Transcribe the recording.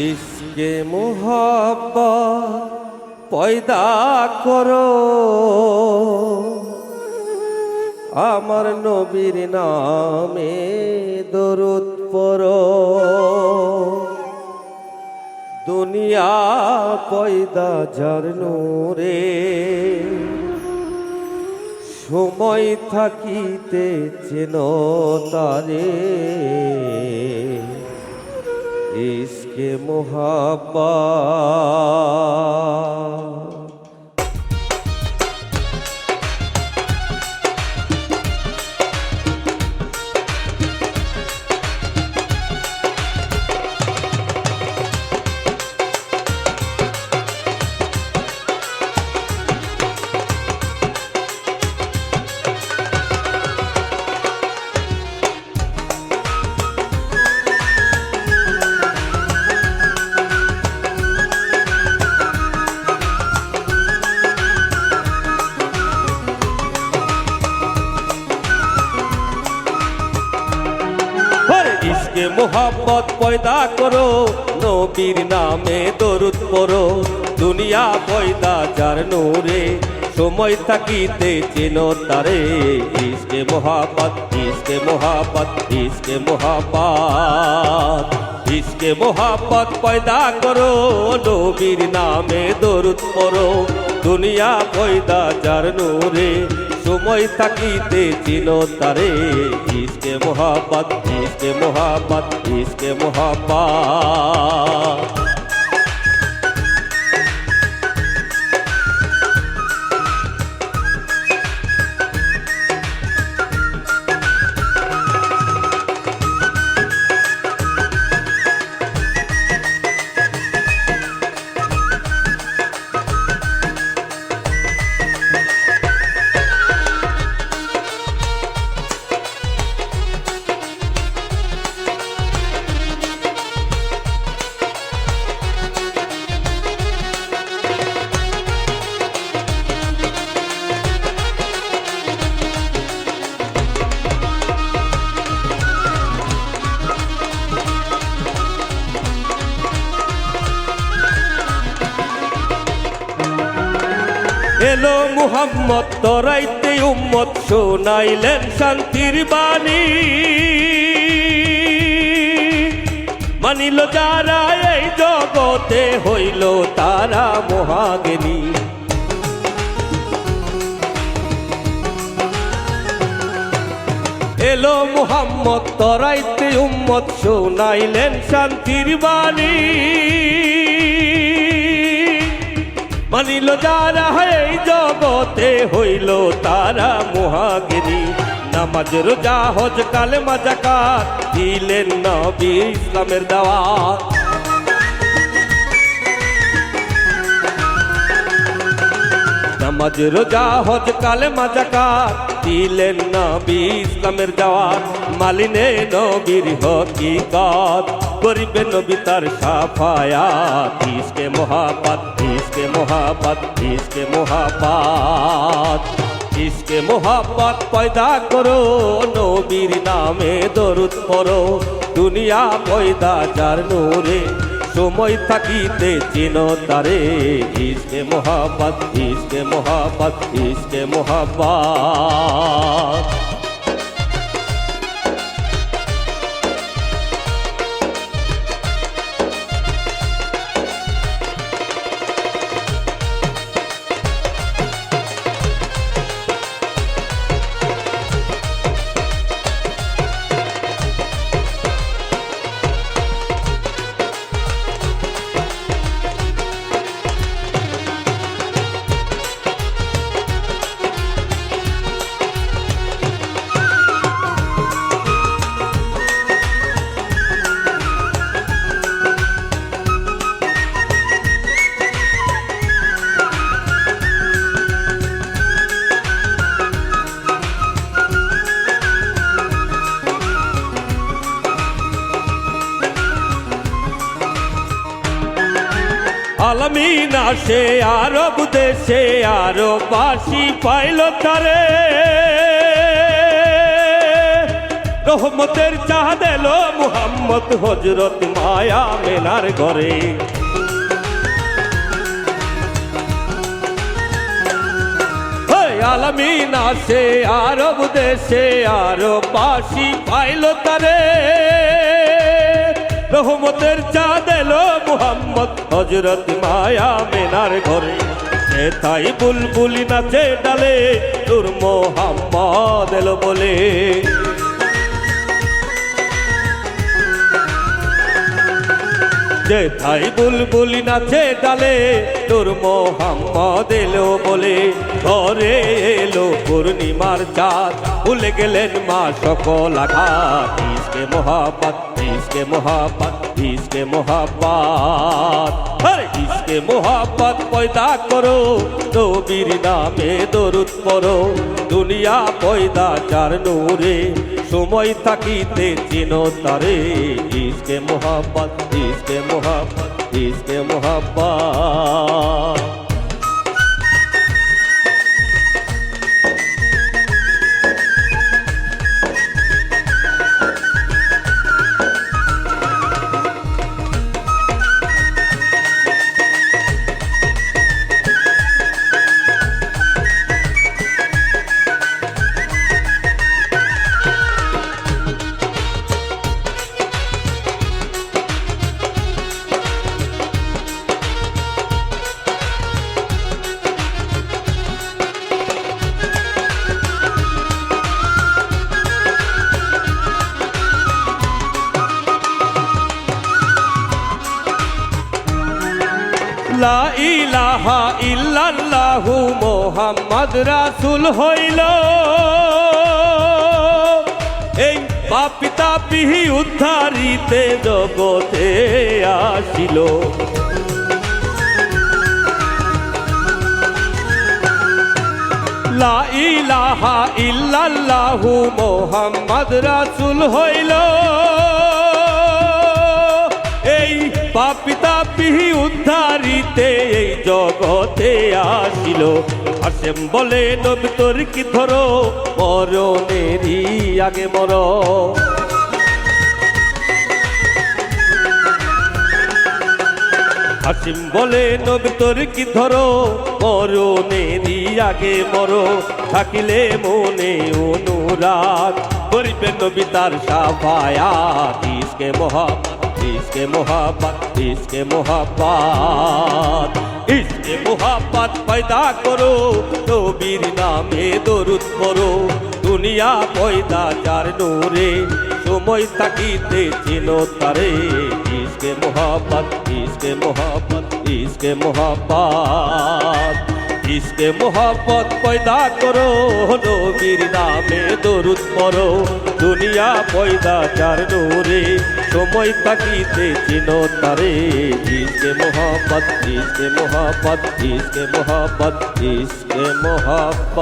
ইশকে মোহাব্বত পয়দা করো, আমার নবীর নামে দরুদ পড়ো। দুনিয়া পয়দা যার নূরে, সময় থাকিতে চেনো তারে। ইশকে মোহাব্বত ইশকে মোহাব্বত পয়দা করো, নবীর নামে দরুদ পড়ো। দুনিয়া পয়দা যার নূরে, সময় থাকিতে চেনো তারে। ইশকে মোহাব্বত, ইশকে মোহাব্বত, ইশকে মোহাব্বত। ইশকে মোহাব্বত পয়দা করো, নবীর নামে দরুদ পড়ো। দুনিয়া পয়দা যার নূরে, সময় থাকিতে চিনো তারে। ইশকে মোহাব্বত, ইশকে মোহাব্বত, ইশকে মোহাব্বত। এলো মুহাম্মদ তরাইতে উম্মত, শোনাইলেন শান্তির বাণী। মানিল যারা এই জগতে, হইল তারা মহাজ্ঞানী। এলো মুহাম্মদ তরাইতে উম্মত, শোনাইলেন শান্তির বাণী। মানিল যারা এই জগতে, হইল তারা মহাজ্ঞানী। নামাজ রোজা হজ কালেমা যাকাত, দিলেন নবী ইসলামের দাওয়াত। নামাজ রোজা হজ কালেমা যাকাত, দিলেন নবী ইসলামের দাওয়াত। মালিনে নবীর হকিকত, করিবে নবী তার সাফায়াত। ইশকে মোহাব্বত, ইশকে মোহাব্বত, ইশকে মোহাব্বত। ইশকে মোহাব্বত পয়দা করো, নবীর নামে দরুদ পড়ো। দুনিয়া পয়দা যার নূরে, সময় থাকিতে চিনো তারে। ইশকে মোহাব্বত, ইশকে মোহাব্বত, ইশকে মোহাব্বত। আলামিন আসে আরব দেশে, আরববাসী পাইল তারে। রহমতের চাঁদ এলো মুহাম্মদ হযরত মায়া মেনার ঘরে। আলামিন আসে আরব দেশে আরব বাসী পাইল তারে। রহমতের চাঁদ এলো মুহাম্মদ হযরত মায়া মেনার ঘরে। তাই বুলবুলি নাচে ডালে নূর মোহাম্মদ এলো বলে। যেথায় বুলবুলি নাচে ডালে নূর মোহাম্মদ এলো বলে। ঘরে এলো পূর্ণিমার চাঁদ ভুলে গেলেন মা সকল আঘাত। ইশকে মোহাব্বত ইশকে মোহাব্বত ইশকে মোহাব্বত, আরে ইশকে মোহাব্বত পয়দা করো, নবীর নামে দরুদ পড়ো। দুনিয়া পয়দা চার নূরে, সময় থাকিতে চিনো তারে। ইশকে মোহাব্বত ইশকে মোহাব্বত ইশকে মোহাব্বত। লা ইলাহা ইল্লাল্লাহু মুহাম্মদ রাসূল হইল। এই পাপী তাপী উদ্ধারিতে জগতে আসিল। লা ইলাহা ইল্লাল্লাহু মুহাম্মদ রাসূল হইল। এই পাপী তাপী উদ্ধারিতে এই জগতে আসিল। হাসেম বলে নবী তোর কি ধরো, মরণেরই আগে মর। হাসিম বলে নবী তোর কি ধরো, মরণেরই আগে মর। থাকিলে মনে অনুরাগ করিবে নবী তার শাফায়াত। ইশকে মোহাব্বত ইশকে মোহাব্বত ইশকে মোহাব্বত, ইশকে মোহাব্বত পয়দা করো, নবীর নামে দরুদ পড়ো। দুনিয়া পয়দা চার নূরে, সময় থাকিতে চিনো তারে। ইশকে মোহাব্বত ইশকে মোহাব্বত ইশকে মোহাব্বত, ইশকে মোহাব্বত পয়দা করো, নবীর নামে দরুদ পড়ো। দুনিয়া পয়দা চার নূরে, সময় থাকিতে চিনো তারে। ইশকে মোহাব্বত ইশকে মোহাব্বত ইশকে মোহাব্বত ইশকে মোহাব্বত।